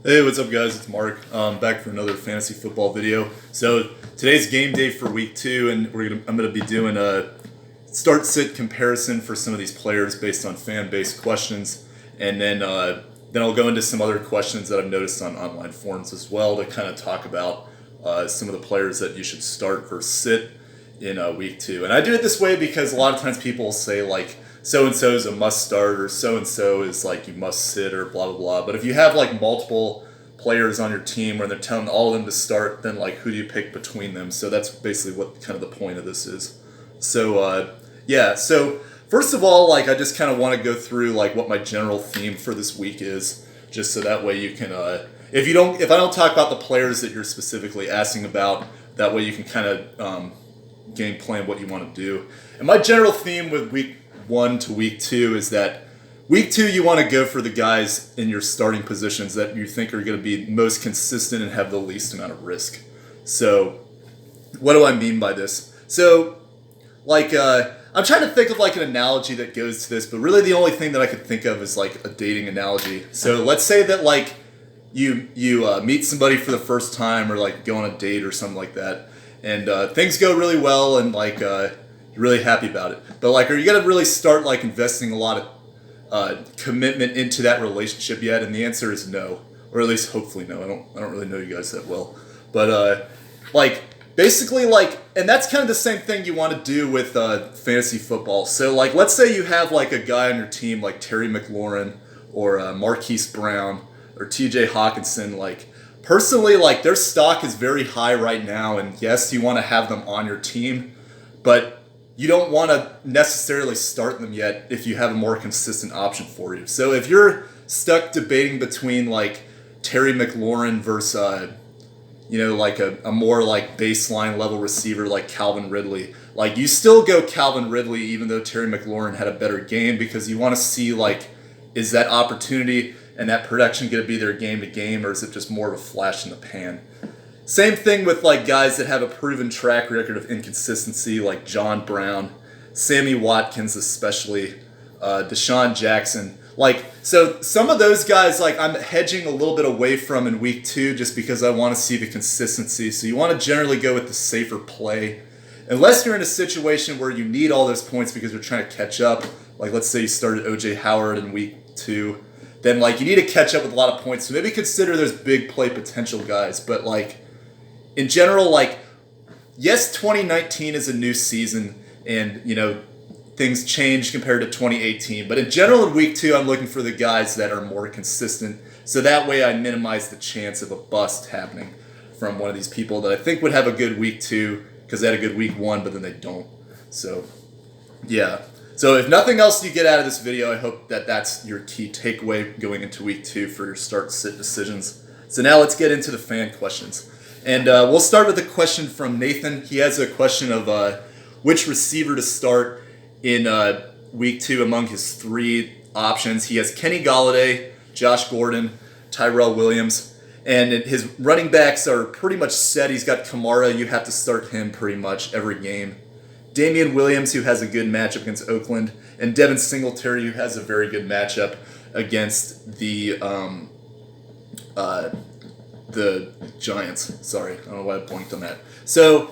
Hey, what's up, guys? It's Mark. Back for another fantasy football video. So today's game day for week 2, and I'm gonna be doing a start-sit comparison for some of these players based on fan-based questions, and then I'll go into some other questions that I've noticed on online forums as well to kind of talk about some of the players that you should start versus sit in week 2. And I do it this way because a lot of times people will say like, so-and-so is a must start, or so-and-so is like you must sit, or blah, blah, blah. But if you have like multiple players on your team where they're telling all of them to start, then like who do you pick between them? So that's basically what kind of the point of this is. So so first of all, like I just kind of want to go through like what my general theme for this week is, just so that way you can, if I don't talk about the players that you're specifically asking about, that way you can kind of game plan what you want to do. And my general theme with week 1 to week 2 is that week 2 you want to go for the guys in your starting positions that you think are going to be most consistent and have the least amount of risk. So what do I mean by this? So like I'm trying to think of like an analogy that goes to this, but really the only thing that I could think of is like a dating analogy. So let's say that like you meet somebody for the first time, or like go on a date or something like that, and things go really well, and like you're really happy about it. But like, are you gonna really start like investing a lot of commitment into that relationship yet? And the answer is no, or at least hopefully no. I don't really know you guys that well, but like basically like, and that's kind of the same thing you want to do with fantasy football. So like, let's say you have like a guy on your team like Terry McLaurin or Marquise Brown or T.J. Hawkinson. Like personally, like their stock is very high right now, and yes, you want to have them on your team, but you don't want to necessarily start them yet if you have a more consistent option for you. So if you're stuck debating between like Terry McLaurin versus like a more like baseline level receiver like Calvin Ridley, like you still go Calvin Ridley even though Terry McLaurin had a better game, because you want to see like, is that opportunity and that production going to be there game to game, or is it just more of a flash in the pan? Same thing with like guys that have a proven track record of inconsistency, like John Brown, Sammy Watkins especially, Deshaun Jackson. Like, so some of those guys like I'm hedging a little bit away from in week 2 just because I want to see the consistency. So you want to generally go with the safer play. Unless you're in a situation where you need all those points because you're trying to catch up. Like let's say you started O.J. Howard in week 2. Then like you need to catch up with a lot of points. So maybe consider those big play potential guys. But like, in general, like, yes, 2019 is a new season, and, things change compared to 2018. But in general, in week 2, I'm looking for the guys that are more consistent. So that way I minimize the chance of a bust happening from one of these people that I think would have a good week 2 because they had a good week 1, but then they don't. So, yeah. So if nothing else you get out of this video, I hope that that's your key takeaway going into week 2 for your start-sit decisions. So now let's get into the fan questions. And we'll start with a question from Nathan. He has a question of which receiver to start in week 2 among his 3 options. He has Kenny Golladay, Josh Gordon, Tyrell Williams, and his running backs are pretty much set. He's got Kamara. You have to start him pretty much every game. Damian Williams, who has a good matchup against Oakland, and Devin Singletary, who has a very good matchup against the Giants. Sorry, I don't know why I blanked on that. So,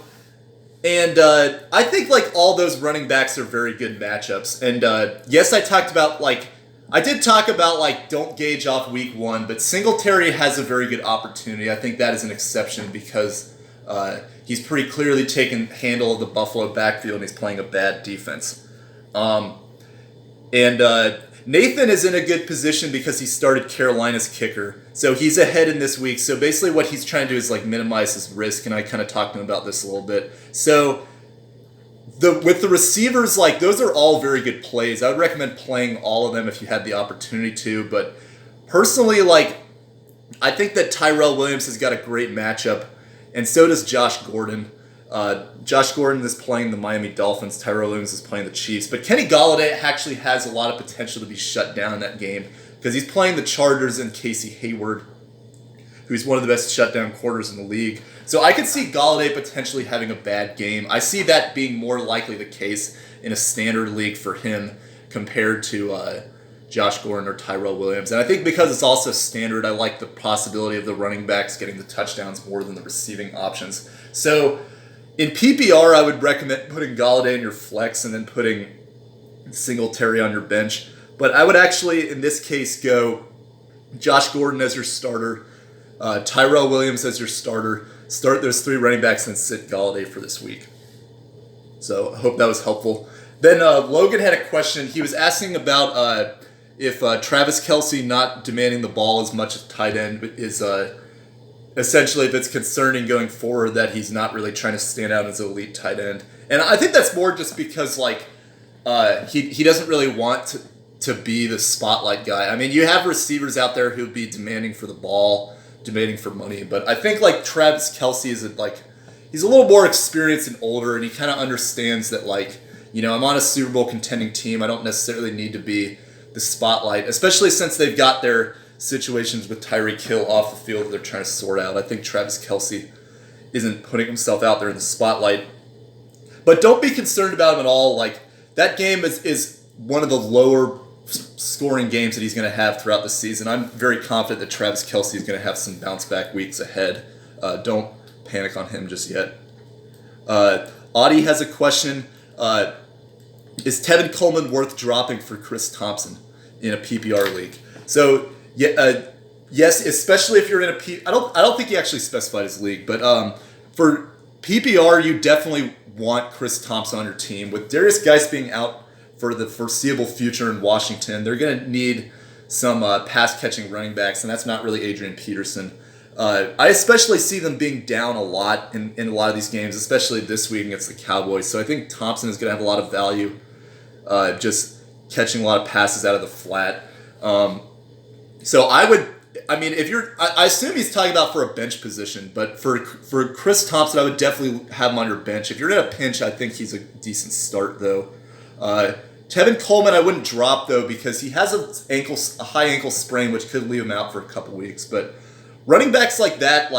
and I think like all those running backs are very good matchups. And yes, I did talk about like don't gauge off week 1, but Singletary has a very good opportunity. I think that is an exception because he's pretty clearly taken handle of the Buffalo backfield and he's playing a bad defense. Nathan is in a good position because he started Carolina's kicker. So he's ahead in this week. So basically what he's trying to do is like minimize his risk, and I kind of talked to him about this a little bit. So with the receivers, like those are all very good plays. I would recommend playing all of them if you had the opportunity to. But personally, like I think that Tyrell Williams has got a great matchup, and so does Josh Gordon. Josh Gordon is playing the Miami Dolphins. Tyrell Williams is playing the Chiefs. But Kenny Golladay actually has a lot of potential to be shut down in that game because he's playing the Chargers and Casey Hayward, who's one of the best shutdown quarters in the league. So I could see Golladay potentially having a bad game. I see that being more likely the case in a standard league for him compared to Josh Gordon or Tyrell Williams. And I think because it's also standard, I like the possibility of the running backs getting the touchdowns more than the receiving options. So in PPR, I would recommend putting Galladay in your flex and then putting Singletary on your bench. But I would actually, in this case, go Josh Gordon as your starter, Tyrell Williams as your starter, start those 3 running backs and sit Galladay for this week. So I hope that was helpful. Then Logan had a question. He was asking about if Travis Kelce not demanding the ball as much as tight end is essentially if it's concerning going forward that he's not really trying to stand out as an elite tight end. And I think that's more just because he doesn't really want to be the spotlight guy. I mean, you have receivers out there who'd be demanding for the ball, demanding for money, but I think Travis Kelce is he's a little more experienced and older, and he kind of understands that I'm on a Super Bowl contending team. I don't necessarily need to be the spotlight, especially since they've got their situations with Tyreek Hill off the field that they're trying to sort out. I think Travis Kelce isn't putting himself out there in the spotlight. But don't be concerned about him at all. That game is one of the lower scoring games that he's going to have throughout the season. I'm very confident that Travis Kelce is going to have some bounce back weeks ahead. Don't panic on him just yet. Audie has a question. Is Tevin Coleman worth dropping for Chris Thompson in a PPR league? So yes, especially if you're in I don't think he actually specified his league, but for PPR you definitely want Chris Thompson on your team. With Darius Geis being out for the foreseeable future in Washington, they're going to need some pass catching running backs, and that's not really Adrian Peterson. I especially see them being down a lot in a lot of these games, especially this week against the Cowboys. So I think Thompson is going to have a lot of value, just catching a lot of passes out of the flat. So I assume he's talking about for a bench position, but for Chris Thompson, I would definitely have him on your bench. If you're in a pinch, I think he's a decent start though. Tevin Coleman, I wouldn't drop though because he has a high ankle sprain, which could leave him out for a couple weeks. But running backs like that,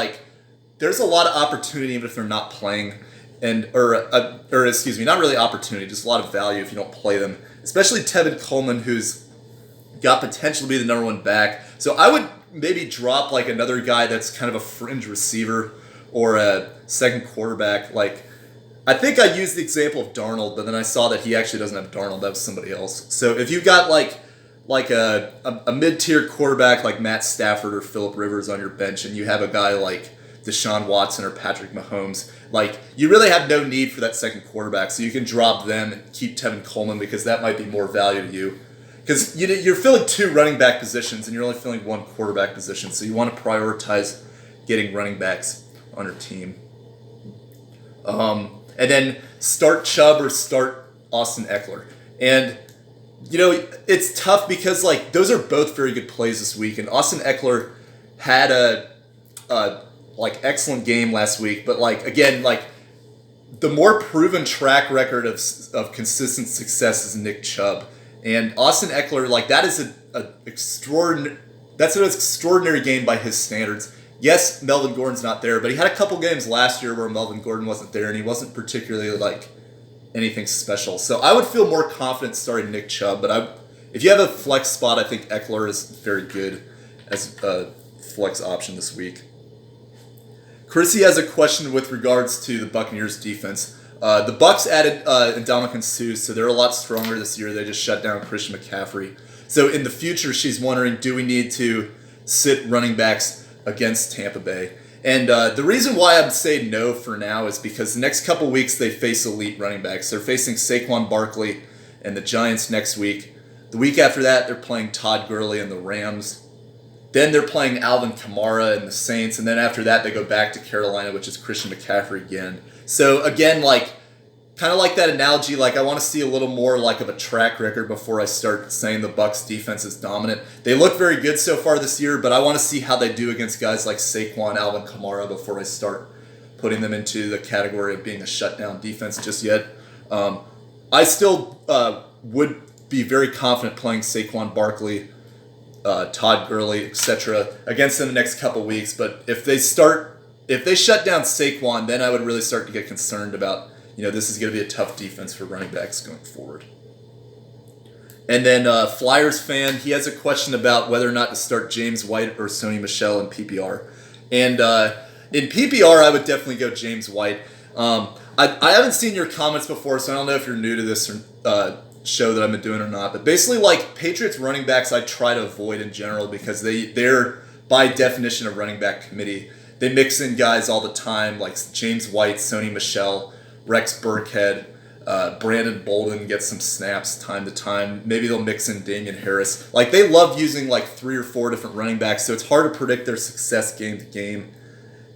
there's a lot of opportunity even if they're not playing, or excuse me, not really opportunity, just a lot of value if you don't play them. Especially Tevin Coleman, who's got potential to be the number 1 back. So I would maybe drop another guy that's kind of a fringe receiver or a second quarterback. I think I used the example of Darnold, but then I saw that he actually doesn't have Darnold. That was somebody else. So if you've got a mid-tier quarterback like Matt Stafford or Phillip Rivers on your bench, and you have a guy like Deshaun Watson or Patrick Mahomes, you really have no need for that second quarterback. So you can drop them and keep Tevin Coleman because that might be more value to you. Because you're filling 2 running back positions and you're only filling 1 quarterback position. So you want to prioritize getting running backs on your team. And then start Chubb or start Austin Eckler. And, it's tough because, those are both very good plays this week. And Austin Eckler had a excellent game last week. But, again, the more proven track record of consistent success is Nick Chubb. And Austin Eckler, that is that's an extraordinary game by his standards. Yes, Melvin Gordon's not there, but he had a couple games last year where Melvin Gordon wasn't there, and he wasn't particularly anything special. So I would feel more confident starting Nick Chubb, but if you have a flex spot, I think Eckler is very good as a flex option this week. Chrissy has a question with regards to the Buccaneers defense. The Bucs added Ndamukong Suh, so they're a lot stronger this year. They just shut down Christian McCaffrey. So in the future, she's wondering, do we need to sit running backs against Tampa Bay? And the reason why I'm saying no for now is because the next couple weeks they face elite running backs. They're facing Saquon Barkley and the Giants next week. The week after that, they're playing Todd Gurley and the Rams. Then they're playing Alvin Kamara and the Saints. And then after that, they go back to Carolina, which is Christian McCaffrey again. So again, kind of like that analogy, I want to see a little more of a track record before I start saying the Bucs defense is dominant. They look very good so far this year, but I want to see how they do against guys like Saquon, Alvin Kamara before I start putting them into the category of being a shutdown defense just yet. I still would be very confident playing Saquon Barkley, Todd Gurley, etc. against them the next couple weeks, but if they shut down Saquon, then I would really start to get concerned about this is going to be a tough defense for running backs going forward. And then Flyers fan, he has a question about whether or not to start James White or Sony Michel in PPR. And in PPR, I would definitely go James White. I haven't seen your comments before, so I don't know if you're new to this show that I've been doing or not. But basically, like, Patriots running backs I try to avoid in general because they're, by definition, a running back committee. They mix in guys all the time, like James White, Sony Michel, Rex Burkhead, Brandon Bolden gets some snaps time to time. Maybe they'll mix in Damian Harris. Like, they love using like 3 or 4 different running backs, so it's hard to predict their success game to game.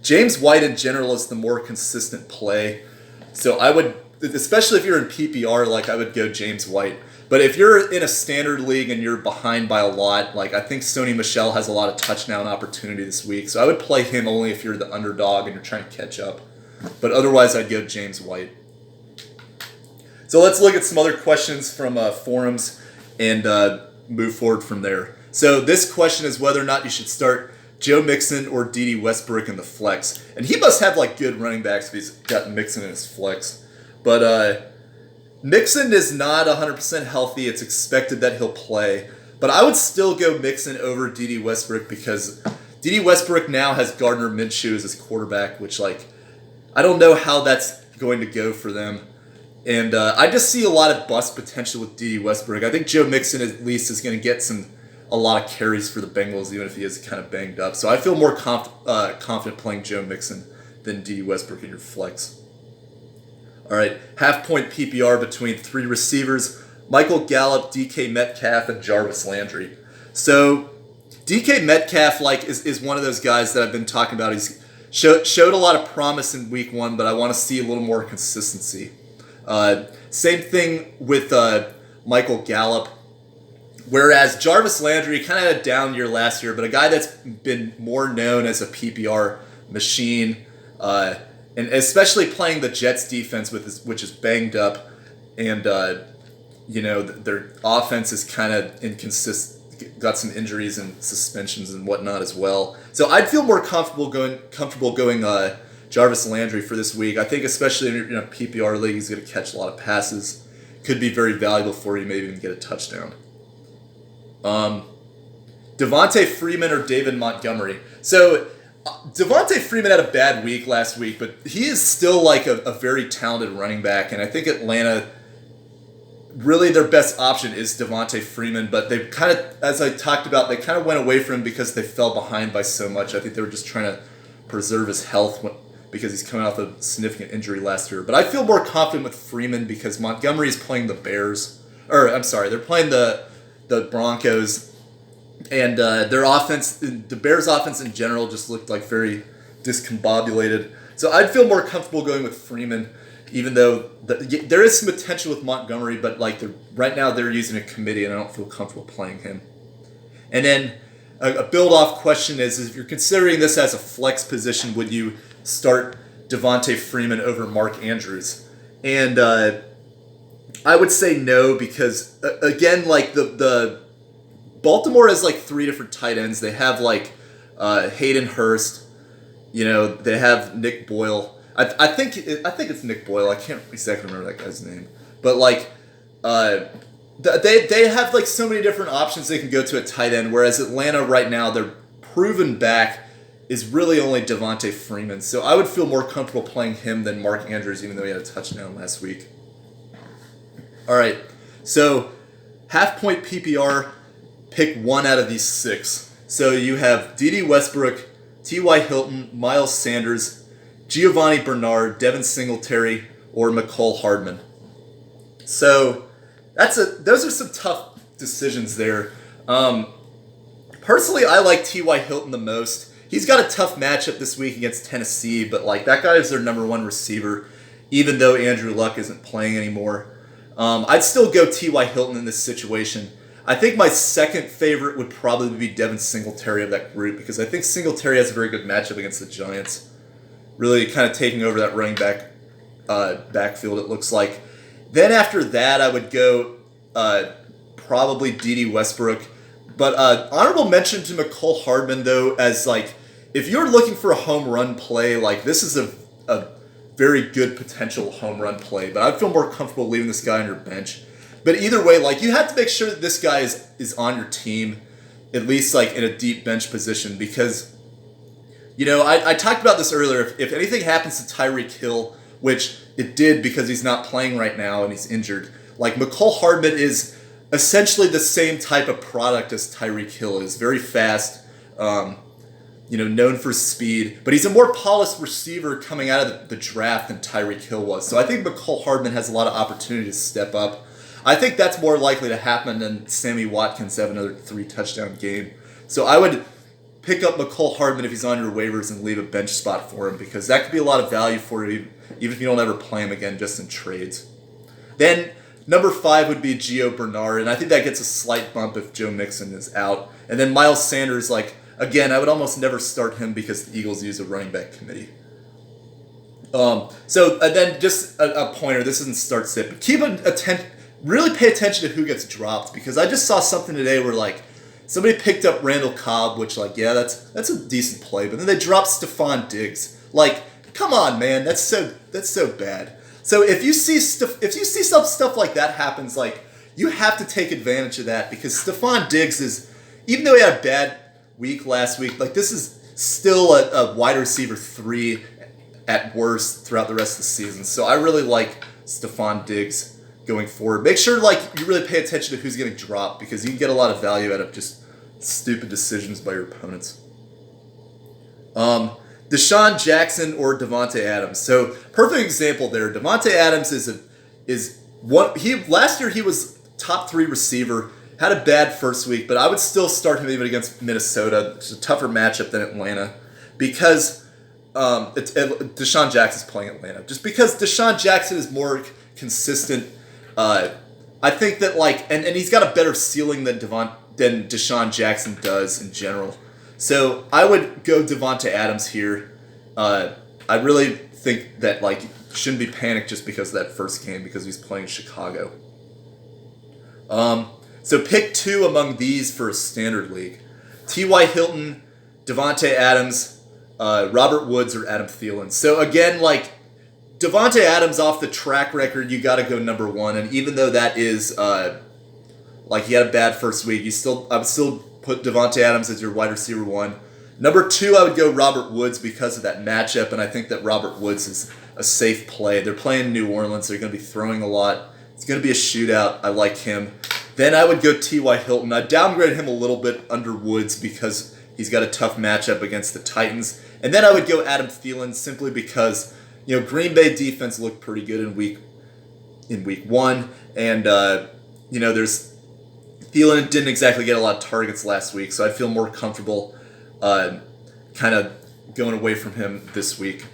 James White in general is the more consistent play. So I would, especially if you're in PPR, like, I would go James White. But if you're in a standard league and you're behind by a lot, like, I think Sony Michel has a lot of touchdown opportunity this week. So I would play him only if you're the underdog and you're trying to catch up. But otherwise, I'd go James White. So let's look at some other questions from forums and move forward from there. So this question is whether or not you should start Joe Mixon or D.D. Westbrook in the flex. And he must have like good running backs if he's got Mixon in his flex. But Mixon is not 100% healthy. It's expected that he'll play. But I would still go Mixon over D.D. Westbrook because D.D. Westbrook now has Gardner Minshew as his quarterback, which, like, I don't know how that's going to go for them. And I just see a lot of bust potential with D.D. Westbrook. I think Joe Mixon at least is going to get a lot of carries for the Bengals, even if he is kind of banged up. So I feel more confident playing Joe Mixon than D.D. Westbrook in your flex. All right, half-point PPR between 3 receivers, Michael Gallup, DK Metcalf, and Jarvis Landry. So DK Metcalf, like, is one of those guys that I've been talking about. He's showed a lot of promise in week 1, but I want to see a little more consistency. Same thing with Michael Gallup. Whereas Jarvis Landry kind of had a down year last year, but a guy that's been more known as a PPR machine, and especially playing the Jets defense which is banged up, and their offense is kind of inconsistent, got some injuries and suspensions and whatnot as well. So I'd feel more comfortable going Jarvis Landry for this week. I think especially in a PPR league, he's going to catch a lot of passes. Could be very valuable for you, maybe even get a touchdown. Devontae Freeman or David Montgomery. So Devontae Freeman had a bad week last week, but he is still like a very talented running back, and I think Atlanta, really their best option is Devontae Freeman, but they kind of, as I talked about, they kind of went away from him because they fell behind by so much. I think they were just trying to preserve his health because he's coming off a significant injury last year. But I feel more confident with Freeman because Montgomery is playing the Bears. They're playing the Broncos. And their offense, the Bears' offense in general, just looked like very discombobulated. So I'd feel more comfortable going with Freeman, even though there is some potential with Montgomery, but like right now they're using a committee, and I don't feel comfortable playing him. And then a build-off question is, if you're considering this as a flex position, would you start Devontae Freeman over Mark Andrews? And I would say no, because again, like the Baltimore has like 3 different tight ends. They have like Hayden Hurst, they have Nick Boyle. I think it's Nick Boyle. I can't exactly remember that guy's name, but like they have like so many different options they can go to at tight end. Whereas Atlanta right now, their proven back is really only Devontae Freeman. So I would feel more comfortable playing him than Mark Andrews, even though he had a touchdown last week. All right, so half-point PPR, pick 1 out of these 6. So you have D.D. Westbrook, T.Y. Hilton, Miles Sanders, Giovanni Bernard, Devin Singletary, or McCole Hardman. So those are some tough decisions there. Personally, I like T.Y. Hilton the most. He's got a tough matchup this week against Tennessee, but like that guy is their number 1 receiver, even though Andrew Luck isn't playing anymore. I'd still go T.Y. Hilton in this situation. I think my second favorite would probably be Devin Singletary of that group, because I think Singletary has a very good matchup against the Giants. Really kind of taking over that running back backfield, it looks like. Then after that, I would go probably D.D. Westbrook. But honorable mention to McCole Hardman, though, as like, if you're looking for a home run play, like this is a very good potential home run play. But I feel more comfortable leaving this guy on your bench. But either way, like, you have to make sure that this guy is on your team, at least like in a deep bench position, because, you know, I talked about this earlier. If anything happens to Tyreek Hill, which it did because he's not playing right now and he's injured, like, McCole Hardman is essentially the same type of product as Tyreek Hill is. Very fast, you know, known for speed, but he's a more polished receiver coming out of the draft than Tyreek Hill was. So I think McCole Hardman has a lot of opportunity to step up. I think that's more likely to happen than Sammy Watkins have another 3-touchdown game. So I would pick up McCole Hardman if he's on your waivers and leave a bench spot for him, because that could be a lot of value for you, even if you don't ever play him again, just in trades. Then number 5 would be Gio Bernard, and I think that gets a slight bump if Joe Mixon is out. And then Miles Sanders, like, again, I would almost never start him because the Eagles use a running back committee. Then just a pointer. This isn't start sit, but really pay attention to who gets dropped, because I just saw something today where, like, somebody picked up Randall Cobb, which, like, yeah, that's a decent play, but then they dropped Stephon Diggs. Like, come on, man, that's so bad. So if you see some stuff like that happens, like, you have to take advantage of that, because Stephon Diggs is, even though he had a bad week last week, like, this is still a wide receiver 3 at worst throughout the rest of the season. So I really like Stephon Diggs going forward. Make sure, like, you really pay attention to who's getting dropped, because you can get a lot of value out of just stupid decisions by your opponents. Deshaun Jackson or Devontae Adams. So perfect example there. Devontae Adams last year he was top 3 receiver. Had a bad first week, but I would still start him even against Minnesota. It's a tougher matchup than Atlanta, because Deshaun Jackson's playing Atlanta. Just because Deshaun Jackson is more consistent. I think that, like, and he's got a better ceiling than Deshaun Jackson does in general. So I would go Devontae Adams here. I really think that, like, shouldn't be panicked just because of that first game, because he's playing Chicago. So pick 2 among these for a standard league. T.Y. Hilton, Devontae Adams, Robert Woods, or Adam Thielen. So again, like, Devontae Adams, off the track record, you got to go number 1. And even though that is, like, he had a bad first week, I would still put Devontae Adams as your wide receiver 1. Number 2, I would go Robert Woods because of that matchup, and I think that Robert Woods is a safe play. They're playing New Orleans. They're going to be throwing a lot. It's going to be a shootout. I like him. Then I would go T.Y. Hilton. I downgrade him a little bit under Woods because he's got a tough matchup against the Titans. And then I would go Adam Thielen simply because, you know, Green Bay defense looked pretty good in week 1, and you know, Thielen didn't exactly get a lot of targets last week, so I feel more comfortable kind of going away from him this week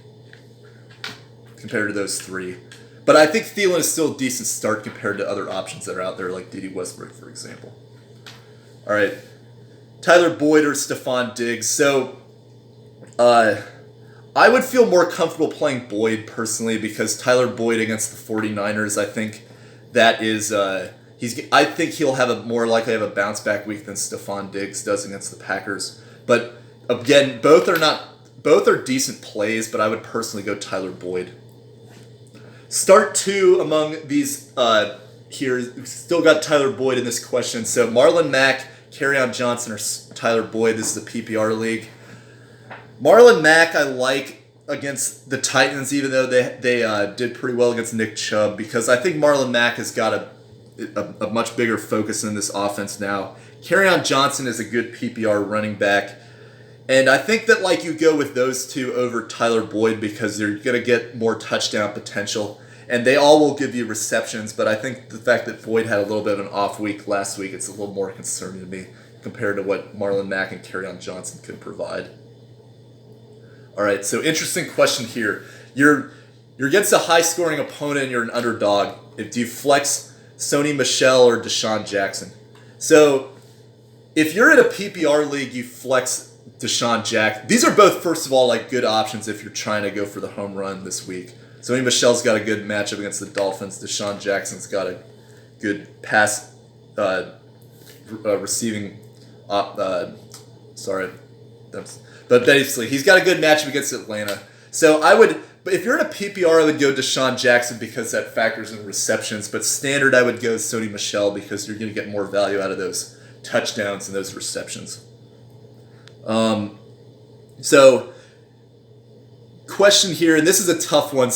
compared to those 3. But I think Thielen is still a decent start compared to other options that are out there, like Dede Westbrook, for example. All right, Tyler Boyd or Stephon Diggs. So I would feel more comfortable playing Boyd personally, because Tyler Boyd against the 49ers, I think that is I think he'll have a more likely have a bounce back week than Stephon Diggs does against the Packers. But again, both are decent plays, but I would personally go Tyler Boyd. Start 2 among these here. We've still got Tyler Boyd in this question. So Marlon Mack, Kerryon Johnson, or Tyler Boyd. This is a PPR league. Marlon Mack I like against the Titans, even though they did pretty well against Nick Chubb, because I think Marlon Mack has got a much bigger focus in this offense now. Kerryon Johnson is a good PPR running back, and I think that, like, you go with those 2 over Tyler Boyd because you're going to get more touchdown potential, and they all will give you receptions, but I think the fact that Boyd had a little bit of an off week last week, it's a little more concerning to me compared to what Marlon Mack and Kerryon Johnson could provide. All right, so interesting question here. You're against a high-scoring opponent and you're an underdog. Do you flex Sony Michel or Deshaun Jackson? So if you're in a PPR league, you flex Deshaun Jackson. These are both, first of all, like, good options if you're trying to go for the home run this week. Sony Michel's got a good matchup against the Dolphins. Deshaun Jackson's got a good pass receiving. But basically, he's got a good matchup against Atlanta. So But if you're in a PPR, I would go Deshaun Jackson because that factors in receptions. But standard, I would go Sony Michel because you're going to get more value out of those touchdowns and those receptions. So, question here, and this is a tough one: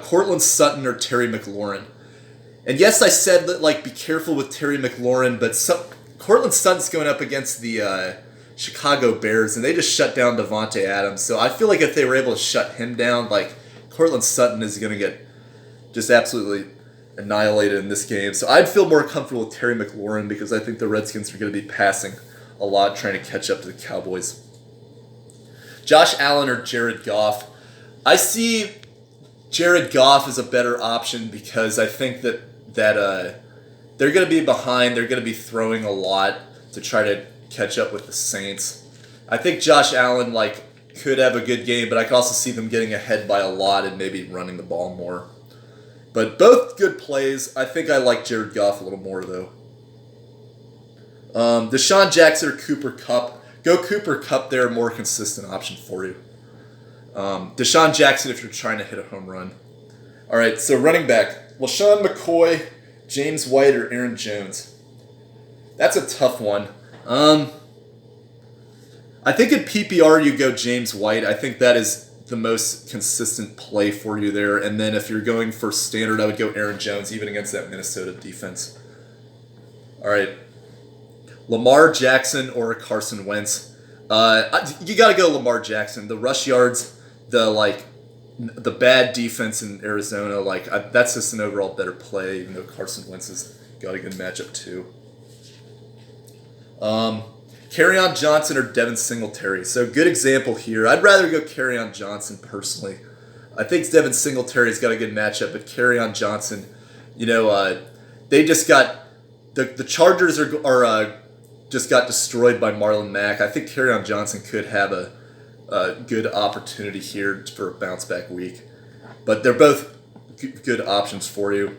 Cortland Sutton or Terry McLaurin. And yes, I said that be careful with Terry McLaurin, but Cortland Sutton's going up against the Chicago Bears, and they just shut down Devontae Adams. So I feel like if they were able to shut him down, Cortland Sutton is going to get just absolutely annihilated in this game. So I'd feel more comfortable with Terry McLaurin because I think the Redskins are going to be passing a lot, trying to catch up to the Cowboys. Josh Allen or Jared Goff. I see Jared Goff as a better option because I think that they're going to be behind. They're going to be throwing a lot to try to catch up with the Saints. I think Josh Allen could have a good game, but I could also see them getting ahead by a lot and maybe running the ball more. But both good plays. I think I like Jared Goff a little more though. Deshaun Jackson or Cooper Kupp. Go Cooper Kupp there, a more consistent option for you. Deshaun Jackson if you're trying to hit a home run. All right, so running back. LaShawn McCoy, James White, or Aaron Jones. That's a tough one. I think in PPR you go James White. I think that is the most consistent play for you there. And then if you're going for standard, I would go Aaron Jones, even against that Minnesota defense. All right. Lamar Jackson or Carson Wentz. You got to go Lamar Jackson. The rush yards, the bad defense in Arizona, that's just an overall better play, even though Carson Wentz has got a good matchup too. Kerryon Johnson or Devin Singletary. So good example here. I'd rather go Kerryon Johnson personally. I think Devin Singletary's got a good matchup, but Kerryon Johnson, they just got the Chargers are just got destroyed by Marlon Mack. I think Kerryon Johnson could have a good opportunity here for a bounce back week, but they're both good options for you.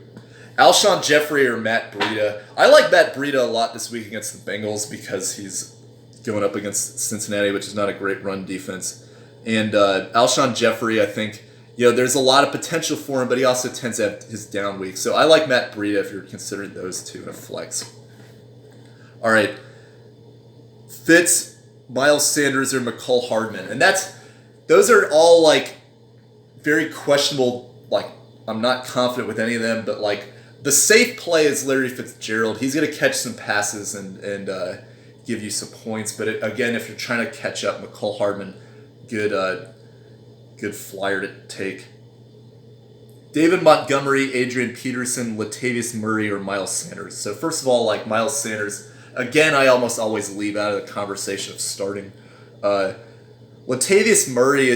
Alshon Jeffrey or Matt Breida. I like Matt Breida a lot this week against the Bengals because he's going up against Cincinnati, which is not a great run defense. And Alshon Jeffrey, I think, there's a lot of potential for him, but he also tends to have his down week. So I like Matt Breida if you're considering those two in a flex. All right. Fitz, Miles Sanders, or McCole Hardman. And those are all very questionable. I'm not confident with any of them, but the safe play is Larry Fitzgerald. He's going to catch some passes and give you some points. But again, if you're trying to catch up, McCole Hardman, good flyer to take. David Montgomery, Adrian Peterson, Latavius Murray, or Miles Sanders. So first of all, Miles Sanders, again, I almost always leave out of the conversation of starting. Latavius Murray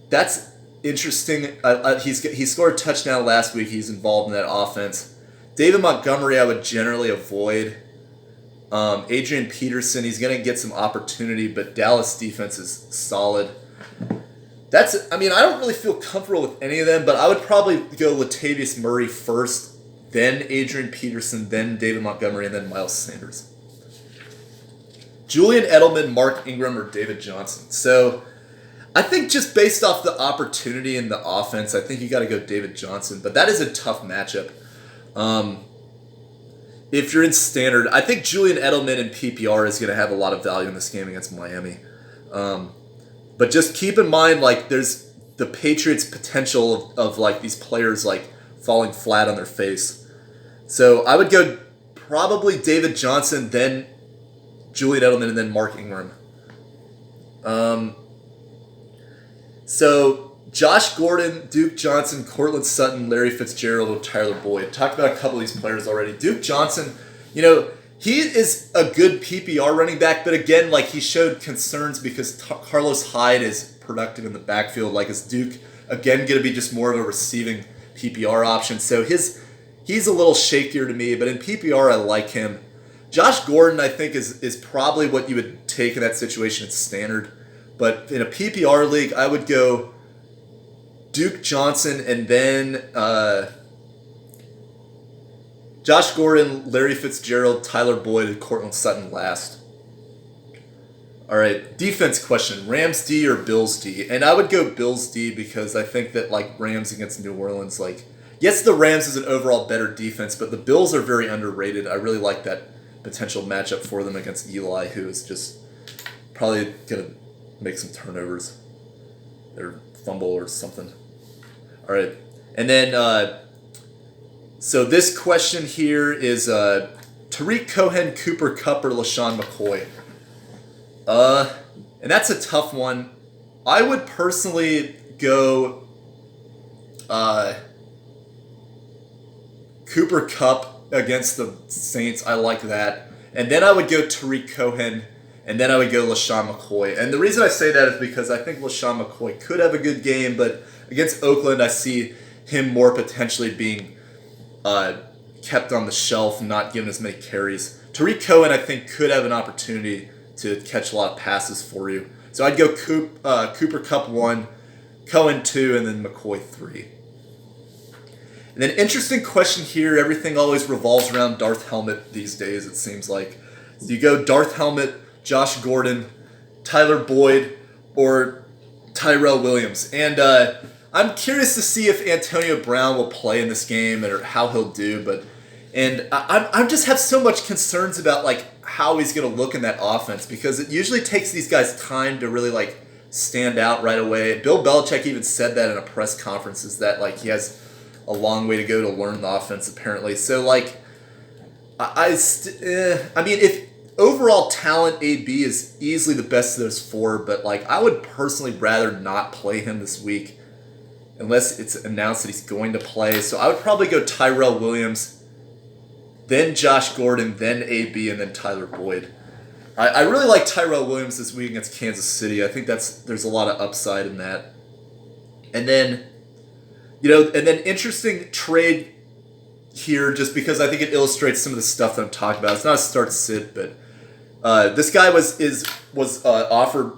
that's interesting. He scored a touchdown last week. He's involved in that offense. David Montgomery, I would generally avoid. Adrian Peterson, he's going to get some opportunity, but Dallas defense is solid. I don't really feel comfortable with any of them, but I would probably go Latavius Murray first, then Adrian Peterson, then David Montgomery, and then Miles Sanders. Julian Edelman, Mark Ingram, or David Johnson. So I think just based off the opportunity in the offense, I think you got to go David Johnson, but that is a tough matchup. If you're in standard, I think Julian Edelman in PPR is going to have a lot of value in this game against Miami. But just keep in mind, there's the Patriots' potential of these players falling flat on their face. So I would go probably David Johnson, then Julian Edelman, and then Mark Ingram. So Josh Gordon, Duke Johnson, Cortland Sutton, Larry Fitzgerald, or Tyler Boyd. Talked about a couple of these players already. Duke Johnson, he is a good PPR running back, but again, he showed concerns because Carlos Hyde is productive in the backfield. Is Duke, again, going to be just more of a receiving PPR option? So he's a little shakier to me, but in PPR, I like him. Josh Gordon, I think, is probably what you would take in that situation at standard. But in a PPR league, I would go Duke Johnson and then Josh Gordon, Larry Fitzgerald, Tyler Boyd, and Cortland Sutton last. All right, defense question: Rams D or Bills D? And I would go Bills D because I think that like Rams against New Orleans, like yes, the Rams is an overall better defense, but the Bills are very underrated. I really like that potential matchup for them against Eli, who is just probably gonna make some turnovers or fumble or something. All right, and then so this question here is Tariq Cohen, Cooper Kupp, or LaShawn McCoy. And that's a tough one. I would personally go Cooper Kupp against the Saints. I like that. And then I would go Tariq Cohen, and then I would go LaShawn McCoy. And the reason I say that is because I think LaShawn McCoy could have a good game, but against Oakland, I see him more potentially being kept on the shelf, not given as many carries. Tariq Cohen, I think, could have an opportunity to catch a lot of passes for you. So I'd go Cooper Kupp 1, Cohen 2, and then McCoy 3. And then interesting question here. Everything always revolves around Darth Helmet these days, it seems like. So you go Darth Helmet, Josh Gordon, Tyler Boyd, or Tyrell Williams. And I'm curious to see if Antonio Brown will play in this game or how he'll do. And I just have so much concerns about like how he's going to look in that offense because it usually takes these guys time to really like stand out right away. Bill Belichick even said that in a press conference is that like he has a long way to go to learn the offense apparently. So like I mean if overall talent AB is easily the best of those four, but like I would personally rather not play him this week unless it's announced that he's going to play. So I would probably go Tyrell Williams, then Josh Gordon, then AB, and then Tyler Boyd. I really like Tyrell Williams this week against Kansas City. I think there's a lot of upside in that. And then, interesting trade here just because I think it illustrates some of the stuff that I'm talking about. It's not a start-sit, but this guy was offered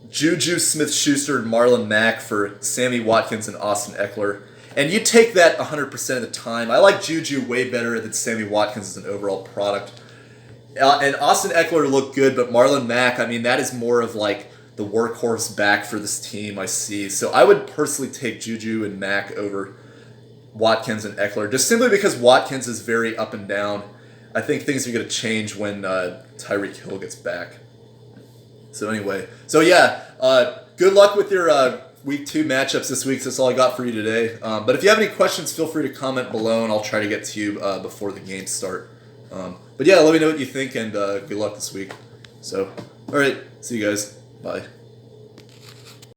Juju Smith-Schuster and Marlon Mack for Sammy Watkins and Austin Eckler. And you take that 100% of the time. I like Juju way better than Sammy Watkins as an overall product. And Austin Eckler looked good, but Marlon Mack, I mean, that is more of like the workhorse back for this team I see. So I would personally take Juju and Mack over Watkins and Eckler, just simply because Watkins is very up and down. I think things are going to change when Tyreek Hill gets back. So anyway, good luck with your Week 2 matchups this week. So that's all I got for you today. But if you have any questions, feel free to comment below, and I'll try to get to you before the games start. But yeah, let me know what you think, and good luck this week. So, all right, see you guys. Bye.